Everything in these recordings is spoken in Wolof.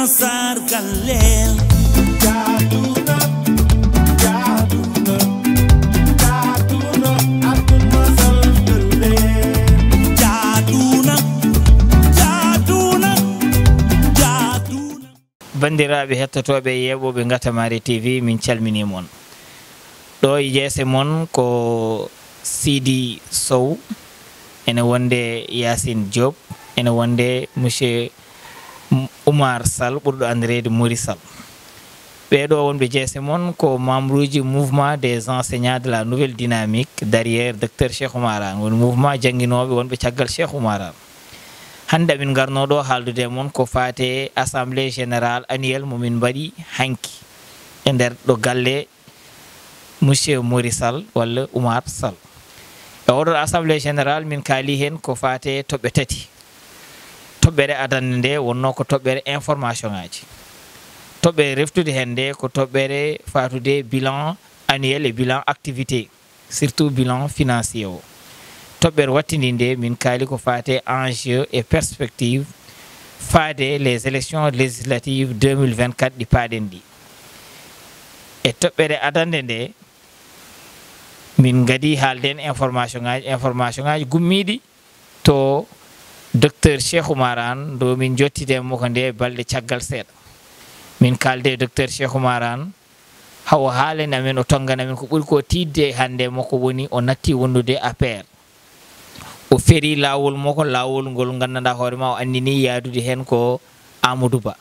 sargal leen jaaduna aduna sargal leen jaaduna bandiraɓe hettotoɓe yeɓoɓe Gatamari TV min calmini mon ɗo e jeese mon ko Sidi Sow ene wonde Yacine Diop ene wonde monsieur Oumar Sall ɓurɗo andirede Mouri Sall ɓeɗo wonɓe jeese mon ko membre uji mouvement des enseignants de la nouvelle dynamique derrière docteur Cheikh Oumar Anne woni mouvement jangguinoɓe wonɓe caggal Cheikh Oumar Anne hande amin garno ɗo haaldude mon ko fate assemblée générale annuelle momin mbaɗi hanki e nder ɗo galle monsieur Mouri Sall walla Oumar Sall e oɗon assemblée générale min kaali hen ko fate toɓɓe tati toɓɓere adande nde wonno ko toɓɓere information ngaji toɓɓere reftude hen nde ko toɓɓere fatude bilan annuel et bilan activité surtout bilan financier o toɓɓere wattindi nde min kaali ko fate enjeu et perspective faade les élections législatives 2024 ɗi paaɗen ɗi e toɓɓere adande nde min gadi haalden information ngaji gummiɗi to docteur Cheikh Oumar Anne do min jottidemo ko nde balɗe caggal seeɗa min kalde docteur Cheikh Oumar Anne hawo haalani amen o tonggana amen ko ɓuuri ko tidde hande moko woni o natti wondude APR o feeri lawol moko lawol ngol gandanɗa hoorema o andini yaadude hen ko Amadou Ba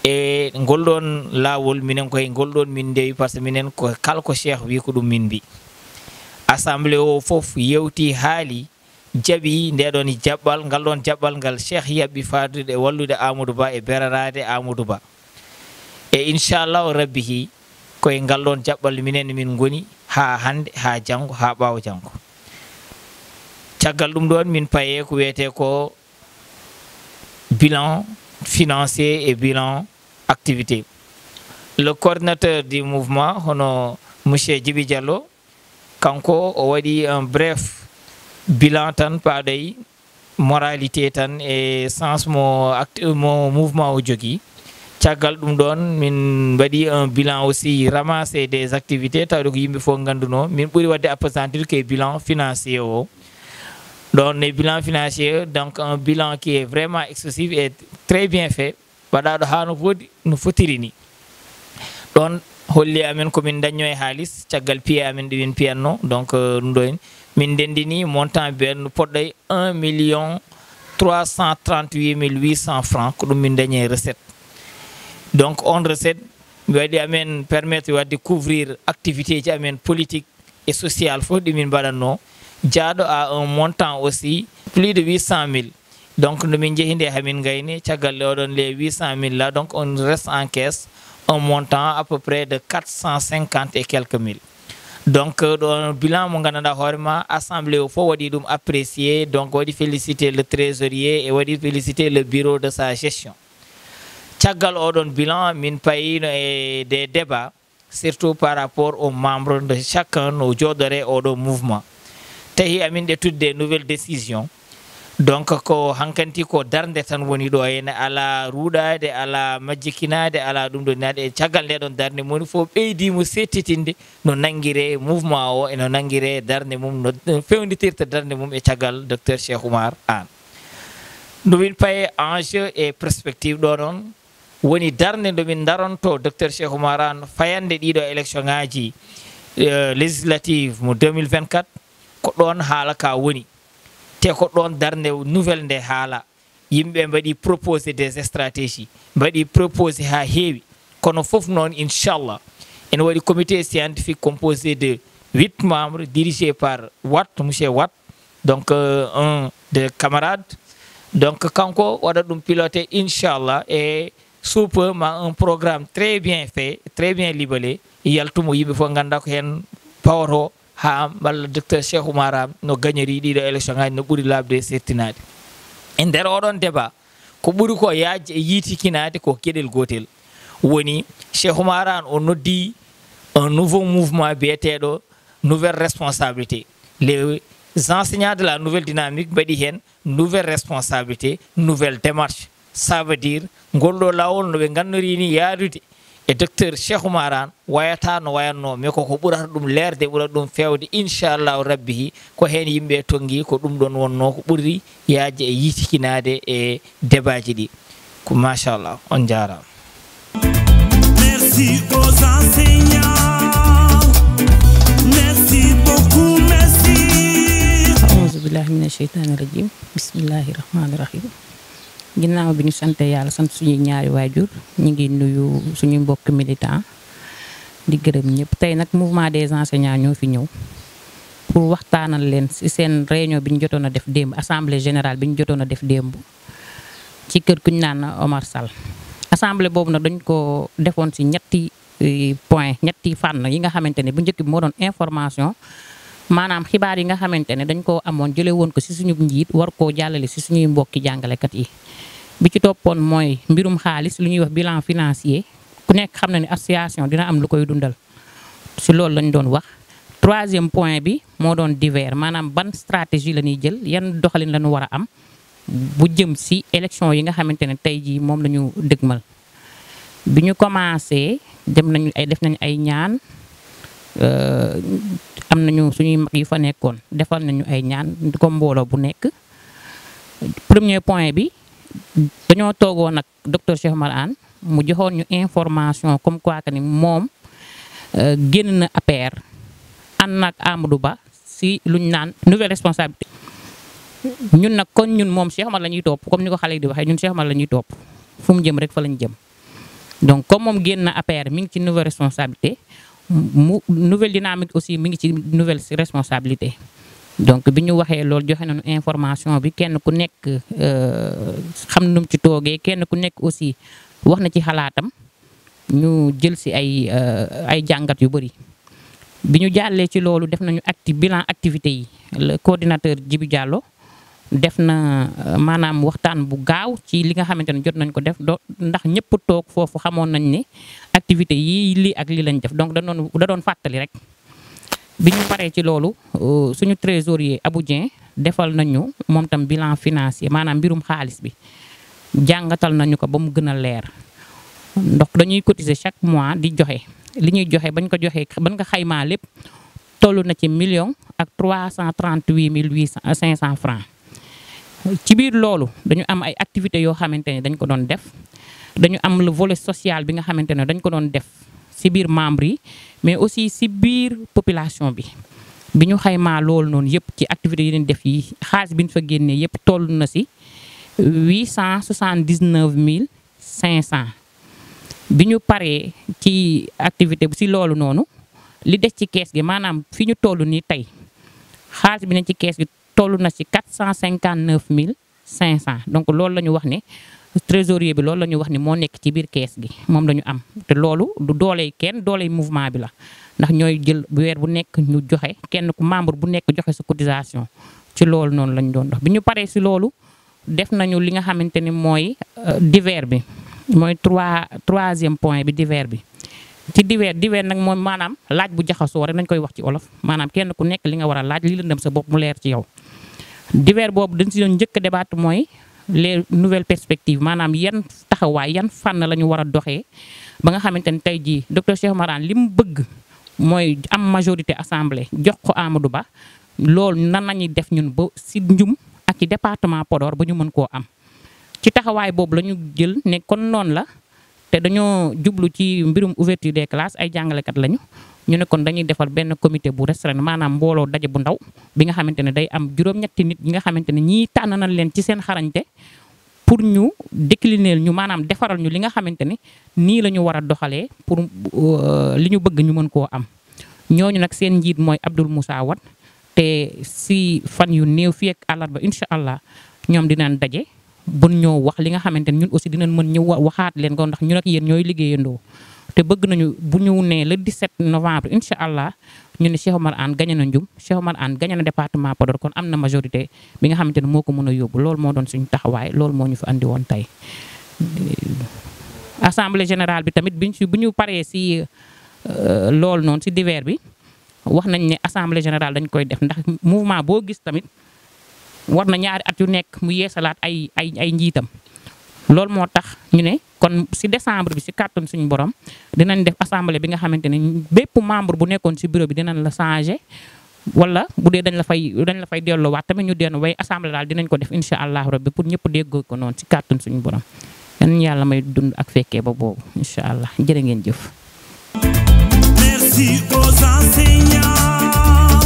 e ngolɗon lawol minen koye ngolɗon min ndewi par ce que minen ko kala ko cheikh wi ko ɗum min mbi assemblée o foof yewti haali jaaɓi ndeɗon jaɓɓal ngal ɗon jaɓɓal ngal cheikh yaɓɓi fadude e wallude Amadou Ba e berarade Amadou Ba e inchallahu rabbihi koye ngal ɗon jaɓɓal minen min goni ha hande ha janggo ha ɓawo janggo caggal ɗum ɗon min paye ko wiyete ko bilan financier et bilan activité le coordinateur du mouvement hono monsieur Djibi Diallo kanko o waɗi un bref bilan tan paɗoy moralité tan e sens mo mouvement o jogui caggal ɗum ɗon min mbaɗi un bilan aussi ramassé des activités tawde ko yimɓe fof ganduno min ɓuuri wadde appesantir que bilan financier o donc le bilan financier donc un bilan qui est vraiment excessif et très bien fait waɗaɗo ha no fotiri ni ɗon holli amen komin dañño e haalis caggal piye amen ɗo min piyanno donc ɗum ɗo en min ndendini montant ben poɗɗoy 1 338 800 francs ko ɗum min dañi e recette donc on recette mi waɗi amen permettre wadde couvrir activité ji amen politique et social fof ɗi min mbaɗatno jaaɗo à un montant aussi plus de 800 000 donc no min jeehi nde hamin gayni caggal oɗon les 800 000 là donc on reste en caisse un montant à peu près de 450 et quelques mille donc ɗon bilan mo gandanɗa hoorema assemblée o fof waɗi ɗum apprécié donc waɗi félicité le trésorier et waɗi félicité le bureau de sa gestion caggal oɗon bilan min payino e des débats surtout par rapport aux membres de chacun no jooɗore oɗo mouvement tahi amin ɗe tudde des nouvelles décisions donc ko hankanti ko darde tan woni ɗo ene ala ruuɗade ala majjikinade ala ɗum ɗo nade e caggal nde ɗon darde moni fof ɓeydimo settitinde no nanguire mouvement o eno nanguire darde mum no fewnitirta darde mum e caggal docteur Cheikh Oumar Anne no min paye enjeu et perspective ɗo ɗon woni darde nde min daronto docteur Cheikh Oumar Anne fayande ɗiɗo élection ngaji législative mo 2024 ko ɗon haala ka woni te ko ɗon darde nouvelle nde haala yimɓe mbaɗi proposé des stratégies mbaɗi proposé ha heewi kono fof noon inchallah ene waɗi comité scientifique composé de 8 membres dirigé par Watt monsieur Watt donc un des camarades donc kanko waɗa ɗum piloté inchallah et sous peu ma un programme très bien fait très bien libellé yaltumo yimɓe fof ganda ko hen pawoto ha walla docteur Cheikh Oumar Anne no gagnori ɗiɗo élection ngaji no ɓuuri labde settinade e nder oɗon débat ko ɓuuri ko yajje e yiitikinade ko gueɗel gotel woni Cheikh Oumar Anne o noddi un nouveau mouvement biyeteɗo nouvelle responsabilité les enseignants de la nouvelle dynamique mbaɗi hen nouvelle responsabilité nouvelle démarche ça veut dire golɗo lawol no ɓe gandori ni yaadude e docteur Cheikh Oumar Anne wayata no wayanno mais koko ɓurata ɗum leerde ɓurata ɗum fewde inchallahu rabbi ko hen yimɓe tongi ko ɗum ɗon wonno ko ɓuri yaajde e yitikinade e débat ji ɗi ko machallah on jarama. Merci aux enseignants. Merci beaucoup, merci. Auzu billahi mina sheytaani rajim. Bismillahi rahmaani rahim. Ginnaaw bi ñu sante yàlla sant suñuy ñaari waajur ñu ngi nuyu suñu mbokk militant di gërëm ñëpp tey nag mouvement des enseignants ñoo fi ñëw pour waxtaanal leen ci seen réunion bi ñu jotoon a def démb assemblée générale bi ñu jotoon a def démb ci kër ku ñu naan Omar Sall. assemblée boobu nag dañ ko defoon ci ñetti point ñetti fànn yi nga xamante ne bu njëkk bi moo doon information maanaam xibaar yi nga xamante ne dañ koo amoon jële woon ko ci suñu njiit war koo jàllale ci suñuy mbokki jàngalekat yi. bi ci toppoon mooy mbirum xaalis lu ñuy wax bilan financier ku nekk xam na ne association dina am lu koy dundal ci loolu lañ doon wax. troisième point bi moo doon divers maanaam ban stratégie la ñuy jël yan doxalin la ñu war a am bu jëm ci élection yi nga xamante ne tey jii moom la ñu dëgmal. bi ñu commencé def nañ ay ñaan am nañu suñuy mag yu fa nekkoon defal nañu ay ñaan ko mbooloo bu nekk. premier point bi dañoo toogoon ak docteur Cheikh Oumar Anne mu joxoon ñu information comme quoi que ni moom génn na APR ànd nag Amadou Ba si luñ naan nouvelle responsabilité. ñun nag kon ñun moom Cheikh Oumar la ñuy topp comme ni ko xale yi di waxee ñun Cheikh Oumar la ñuy topp fu mu jëm rek fa lañ jëm. donc comme moom génn na APR mi ngi ci nouvelle responsabilité mu nouvelle dynamique aussi mi ngi ci nouvelle responsabilité. donc bi ñu waxee loolu joxe nañu information bi kenn ku nekk xam nu mu ci toogee kenn ku nekk aussi wax na ci xalaatam ñu jël ci ay jàngat yu bëri. bi ñu jàllee ci loolu def nañu bilan activité yi le coordinateur Djibi Diallo def na maanaam waxtaan bu gaaw ci li nga xamante ne jot nañ ko def ndax ñëpp toog foofu xamoon nañ ne activité yii lii ak lii lañ def donc da doon fàttali rek. bi ñu paree ci loolu suñu trésorier Abou Dieng defal nañu moom tam bilan financier maanaam mbirum xaalis bi jàngatal nañu ko ba mu gën a leer ndax dañuy cotiser chaque mois di joxe li ñuy joxe bañ ko xaymaa lépp toll na ci 1,338,500 francs. ci biir loolu dañu am ay activités yoo xamante ne dañ ko doon def dañu am le volet social bi nga xamante ne dañ ko doon def ci biir membres yi mais aussi ci biir population bi ñu xaymaa loolu noonu yëpp ci activités yi leen def yi xaalis bi ñu fa génnee yëpp toll na ci 879,500. bi ñu paree ci activité bi ci loolu noonu li des ci kees gi maanaam fi ñu toll nii tey xaalis bi ne ci kees gi toll na ci 459,500 donc loolu la ñu wax ne trésorier bi loolu la ñu wax ni moo nekk ci biir kees gi moom la ñu am te loolu du dooley kenn dooley mouvement bi la ndax ñooy jël weer bu nekk ñu joxe kenn ku membre bu nekk joxe sa cotisation ci loolu noonu lañ doon dox. bi ñu paree ci loolu def nañu li nga xamante ni mooy divers bi mooy troisième point bi divers bi. ci divers nag moom maanaam laaj bu jaxasoo rek nañ koy wax ci olof maanaam kenn ku nekk li nga war a laaj li lëndëm sa bopp mu leer ci yow. divers boobu dañ ci doon njëkk a débat mooy les nouvelles perspectives maanaam yan taxawaay yan fànn la ñu war a doxee ba nga xamante ni tey jii docteur Cheikh Oumar Anne li mu bëgg mooy am majorité assemblée jox ko Amadou Ba loolu nan lañuy def ñun ba ci Ndioum ak ci département Podor ba ñu mën koo am. ci taxawaay boobu la ñu jël ne kon noonu la te dañoo jublu ci mbirum ouverture des classes ay jàngalekat lañu ñu ne kon dañuy defar benn comité bu restreint maanaam mbooloo daje bu ndaw bi nga xamante ne day am juróom-ñetti nit ñi nga xamante ne ñii tànn nañ leen ci seen xarañte pour ñu décliner ñu maanaam defaral ñu li nga xamante ne nii la ñu war a doxalee pour li ñu bëgg ñu mën koo am. ñooñu nag seen njiit mooy Abdoul Moussa Wade te si fan yu néew fii ak àllarba incha allah ñoom dinañ daje bun ñoo wax li nga xamante ne ñun aussi dinañ mën ñu waxaat leen ko ndax ñun ak yéen ñooy liggéeyandoo. te bëgg nañu bu ñu nee le 17 novembre incha allah ñu ne Cheikh Oumar Anne gagné na Ndioum Cheikh Oumar Anne gagné na département Podor kon am na majorité bi nga xamante ne moo ko mën a yóbbu loolu moo doon suñu taxawaay loolu moo ñu fi andi woon tey. assemblée générale bi tamit bu ñu paree si loolu noonu si divers bi wax nañ ne assemblée générale dañ koy def ndax mouvement boo gis tamit war na ñaari at yu nekk mu yeesalaat ay njiitam. loolu moo tax ñu ne kon si décembre bi si kàttan suñu borom dinañ def assemblée bi nga xamante ne bépp membre bu nekkoon si bureau bi dinañ la changer wala bu dee dañ la fay delloowaat tamit ñu dellu way assemblée daal dinañ ko def incha allahu rabbi pour ñëpp déggoo ko noonu si kàttan suñu borom yan yàlla may dund ak fekkee ba boobu incha allah jërë ngeen jëf. Merci aux enseignants.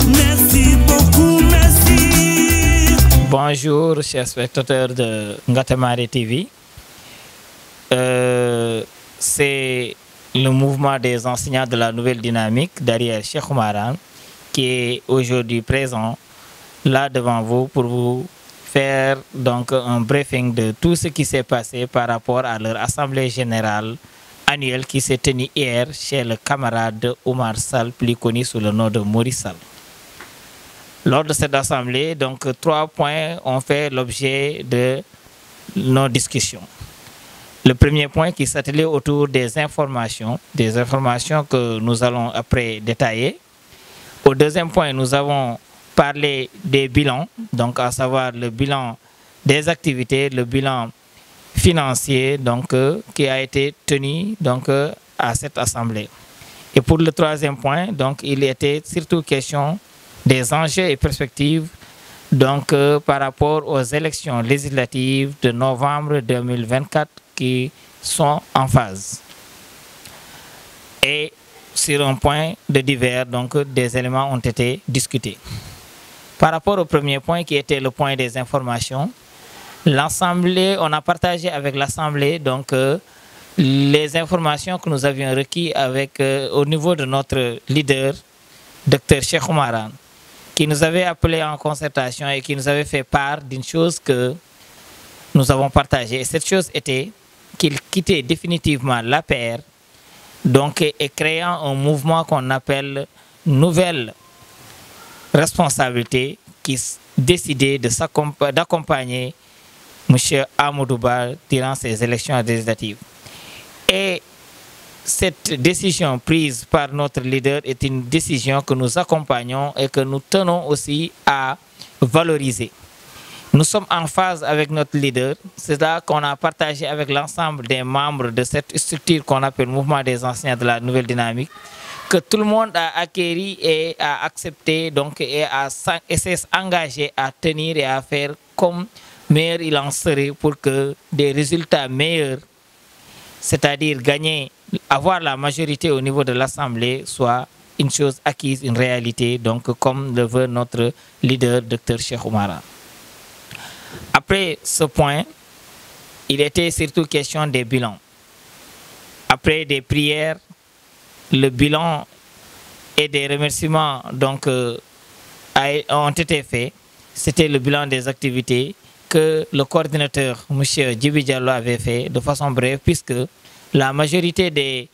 Merci beaucoup, merci. Bonjour, chers spectateurs de Ngatamari TV. C'est le mouvement des enseignants de la nouvelle dynamique derrière Cheikh Oumaran qui est aujourd'hui présent là devant vous pour vous faire donc un briefing de tout ce qui s'est passé par rapport à leur assemblée générale annuelle qui s'est tenue hier chez le camarade Oumar Sall, plus connu sous le nom de Maurice Sall. Lors de cette assemblée, donc 3 points ont fait l'objet de nos discussions. Le premier point qui s'attelait autour des informations que nous allons après détailler. Au deuxième point, nous avons parlé des bilans, donc à savoir le bilan des activités, le bilan financier donc, qui a été tenu donc, à cette assemblée. Et pour le troisième point, donc, il était surtout question des enjeux et perspectives donc, par rapport aux élections législatives de novembre 2024 qui sont en phase. Et sur un point de divers, donc, des éléments ont été discutés. Par rapport au premier point qui était le point des informations, l'Assemblée, on a partagé avec l'Assemblée donc les informations que nous avions requises au niveau de notre leader, Dr Cheikh Oumaran, qui nous avait appelé en concertation et qui nous avait fait part d'une chose que nous avons partagée. Et cette chose était qu'il quittait définitivement l'APR donc, et créant un mouvement qu'on appelle Nouvelle Responsabilité qui décidait d'accompagner M. Amadou Ba durant ces élections législatives. Et cette décision prise par notre leader est une décision que nous accompagnons et que nous tenons aussi à valoriser. Nous sommes en phase avec notre leader, c'est là qu'on a partagé avec l'ensemble des membres de cette structure qu'on appelle Mouvement des enseignants de la nouvelle dynamique, que tout le monde a acquéri et a accepté donc, et s'est engagé à tenir et à faire comme meilleur il en serait pour que des résultats meilleurs, c'est-à-dire gagner, avoir la majorité au niveau de l'Assemblée, soit une chose acquise, une réalité, donc comme le veut notre leader, Dr Cheikh Oumaran. Après ce point, il était surtout question des bilans. Après des prières, le bilan et des remerciements donc, ont été faits. C'était le bilan des activités que le coordinateur, M. Djibi Diallo, avait fait de façon brève, puisque la majorité des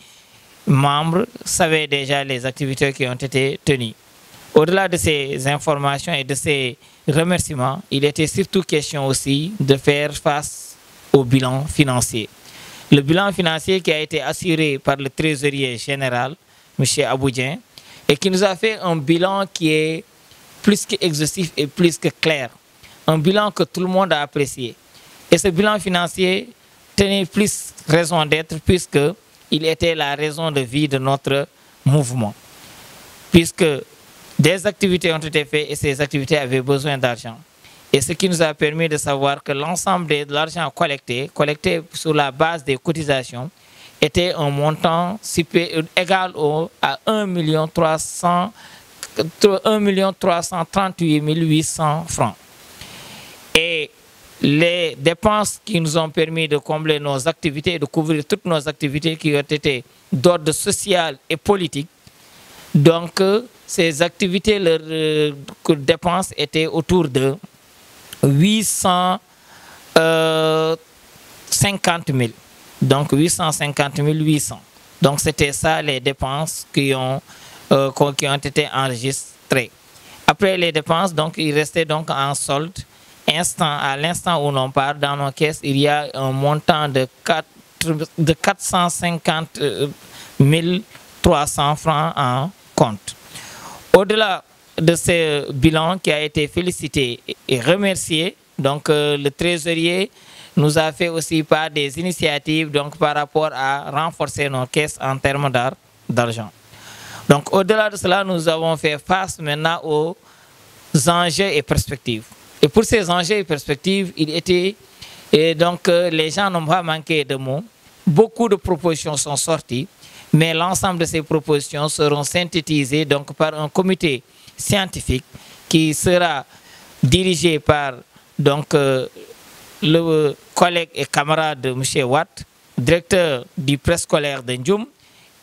membres savaient déjà les activités qui ont été tenues. Au-delà de ces informations et de ces remerciements, il était surtout question aussi de faire face au bilan financier. Le bilan financier qui a été assuré par le trésorier général, M. Aboudien, et qui nous a fait un bilan qui est plus qu'exhaustif et plus que clair. Un bilan que tout le monde a apprécié. Et ce bilan financier tenait plus raison d'être puisqu'il était la raison de vie de notre mouvement. Puisque des activités ont été faites et ces activités avaient besoin d'argent. Et ce qui nous a permis de savoir que l'ensemble de l'argent collecté sur la base des cotisations, était un montant égal à 1 338 800 francs. Et les dépenses qui nous ont permis de combler nos activités, de couvrir toutes nos activités qui ont été d'ordre social et politique. Donc, ces activités, leurs dépenses étaient autour de 850 000. Donc, 850 800. Donc, c'était ça les dépenses qui ont été enregistrées. Après les dépenses, donc, il restait donc en solde. À l'instant où l'on parle, dans nos caisses, il y a un montant de 450 300 francs en compte. Au-delà de ce bilan qui a été félicité et remercié, donc le trésorier nous a fait aussi part des initiatives donc, par rapport à renforcer nos caisses en termes d'argent. Donc au-delà de cela, nous avons fait face maintenant aux enjeux et perspectives. Et pour ces enjeux et perspectives, il était, et donc les gens n'ont pas manqué de mots. Beaucoup de propositions sont sorties, mais l'ensemble de ces propositions seront synthétisées donc, par un comité scientifique qui sera dirigé par donc, le collègue et camarade de M. Watt, directeur du préscolaire de Ndioum.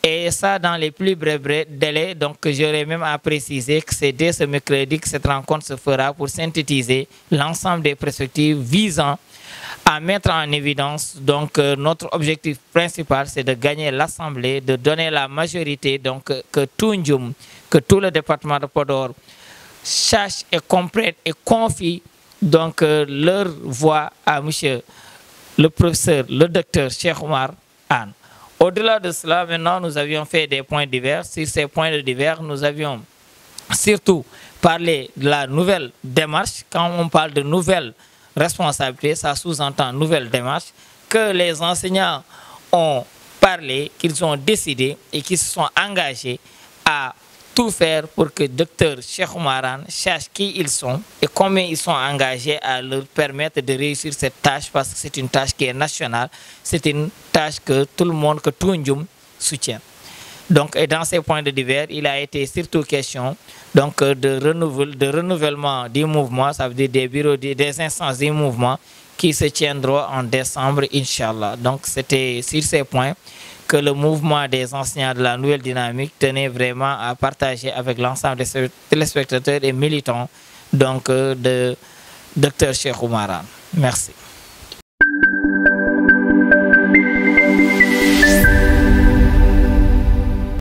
Et ça, dans les plus brefs délais, donc j'aurais même à préciser que c'est dès ce mercredi que cette rencontre se fera pour synthétiser l'ensemble des perspectives visant à mettre en évidence. Donc notre objectif principal, c'est de gagner l'Assemblée, de donner la majorité, donc que tout Ndioum, que tout le département de Podor sache et comprenne et confie donc leur voix à monsieur le professeur, le docteur Cheikh Oumar Anne. Au-delà de cela, maintenant, nous avions fait des points divers. Sur ces points divers, nous avions surtout parlé de la nouvelle démarche. Quand on parle de nouvelle responsabilité, ça sous-entend nouvelle démarche, que les enseignants ont parlé, qu'ils ont décidé et qu'ils se sont engagés à tout faire pour que le docteur Cheikh Oumar Anne sache qui ils sont et combien ils sont engagés à leur permettre de réussir cette tâche, parce que c'est une tâche qui est nationale, c'est une tâche que tout le monde, que tout Ndioum soutient. Donc, et dans ces points de divers, il a été surtout question donc, de renouvellement du mouvement, ça veut dire des bureaux, des instances du mouvement qui se tiendront en décembre, Inch'Allah. Donc, c'était sur ces points que le mouvement des enseignants de la nouvelle dynamique tenait vraiment à partager avec l'ensemble des téléspectateurs et militants donc, de Dr Cheikh Oumar Anne. Merci.